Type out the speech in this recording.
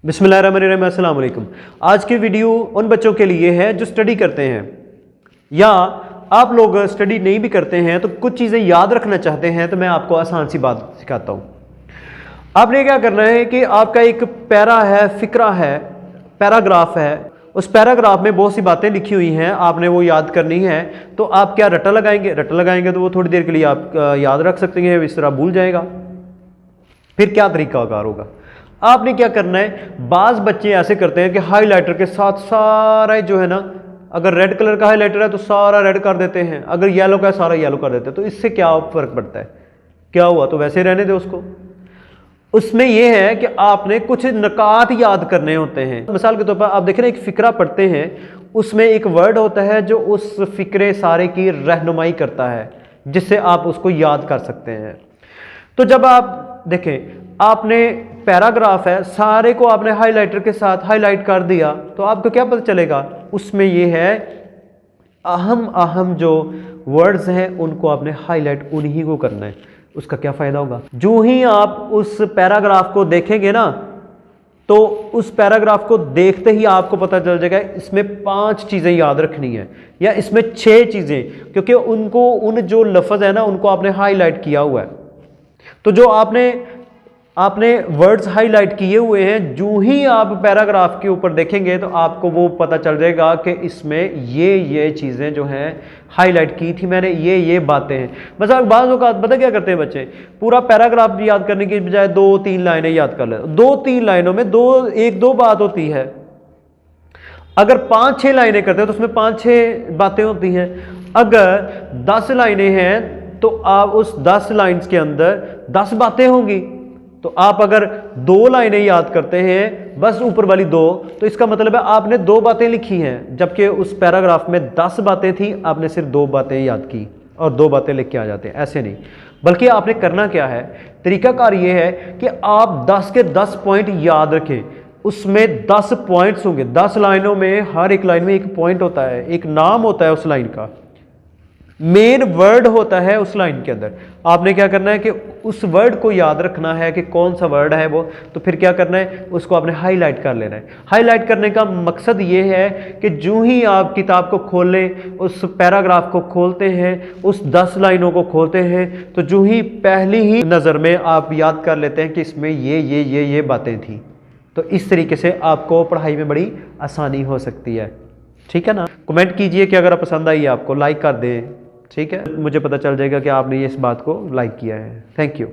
बिस्मिल्लाहिर्रहमानिर्रहीम, अस्सलाम वालेकुम। आज की वीडियो उन बच्चों के लिए है जो स्टडी करते हैं या आप लोग स्टडी नहीं भी करते हैं तो कुछ चीज़ें याद रखना चाहते हैं। तो मैं आपको आसान सी बात सिखाता हूँ। आपने क्या करना है कि आपका एक पैरा है, फिक्रा है, पैराग्राफ है। उस पैराग्राफ में बहुत सी बातें लिखी हुई हैं, आपने वो याद करनी है। तो आप क्या रट्टा लगाएंगे तो वो थोड़ी देर के लिए आप याद रख सकते हैं, इस तरह भूल जाएगा। फिर क्या तरीकाकार होगा, आपने क्या करना है, बाज बच्चे ऐसे करते हैं कि हाइलाइटर के साथ सारा जो है ना, अगर रेड कलर का हाइलाइटर है तो सारा रेड कर देते हैं, अगर येलो का है सारा येलो कर देते हैं। तो इससे क्या फर्क पड़ता है, क्या हुआ तो वैसे रहने दे उसको। उसमें यह है कि आपने कुछ नकात याद करने होते हैं। मिसाल के तौर पर आप देखें ना, एक फिक्रा पढ़ते हैं, उसमें एक वर्ड होता है जो उस फिक्रे सारे की रहनुमाई करता है, जिससे आप उसको याद कर सकते हैं। तो जब आप देखें, आपने पैराग्राफ है, सारे को आपने हाइलाइटर के साथ हाईलाइट कर दिया, तो आपको क्या पता चलेगा, उसमें यह है अहम अहम जो वर्ड्स हैं उनको आपने हाईलाइट उन्हीं को करना है। उसका क्या फ़ायदा होगा, जो ही आप उस पैराग्राफ को देखेंगे ना, तो उस पैराग्राफ को देखते ही आपको पता चल जाएगा इसमें 5 चीज़ें याद रखनी है या इसमें 6 चीज़ें, क्योंकि उनको उन जो लफ्ज़ है ना उनको आपने हाईलाइट किया हुआ है। तो जो आपने वर्ड्स हाईलाइट किए हुए हैं, जो ही आप पैराग्राफ के ऊपर देखेंगे तो आपको वो पता चल जाएगा कि इसमें ये चीज़ें जो हैं हाईलाइट की थी मैंने, ये बातें हैं। मतलब बाज़ औक़ात पता क्या करते हैं बच्चे, पूरा पैराग्राफ याद करने की बजाय 2-3 लाइनें याद कर लेते हैं। 2-3 लाइनों में 1-2 बात होती है। अगर 5-6 लाइनें करते हैं तो उसमें 5-6 बातें होती हैं। अगर 10 लाइनें हैं तो आप उस 10 लाइन्स के अंदर 10 बातें होंगी। तो आप अगर 2 लाइनें याद करते हैं, बस ऊपर वाली 2, तो इसका मतलब है आपने 2 बातें लिखी हैं, जबकि उस पैराग्राफ में 10 बातें थी, आपने सिर्फ 2 बातें याद की और 2 बातें लिख के आ जाते हैं। ऐसे नहीं, बल्कि आपने करना क्या है, तरीकाकार ये है कि आप 10 के 10 पॉइंट याद रखें। उसमें 10 पॉइंट्स होंगे, 10 लाइनों में हर एक लाइन में एक पॉइंट होता है, एक नाम होता है उस लाइन का, मेन वर्ड होता है उस लाइन के अंदर। आपने क्या करना है कि उस वर्ड को याद रखना है कि कौन सा वर्ड है वो। तो फिर क्या करना है, उसको आपने हाईलाइट कर लेना है। हाईलाइट करने का मकसद ये है कि जो ही आप किताब को खोलें, उस पैराग्राफ को खोलते हैं, उस 10 लाइनों को खोलते हैं, तो जो ही पहली ही नज़र में आप याद कर लेते हैं कि इसमें ये बातें थी। तो इस तरीके से आपको पढ़ाई में बड़ी आसानी हो सकती है। ठीक है ना। कमेंट कीजिए कि अगर पसंद आई आपको, लाइक कर दें। ठीक है, मुझे पता चल जाएगा कि आपने इस बात को लाइक किया है। Thank you.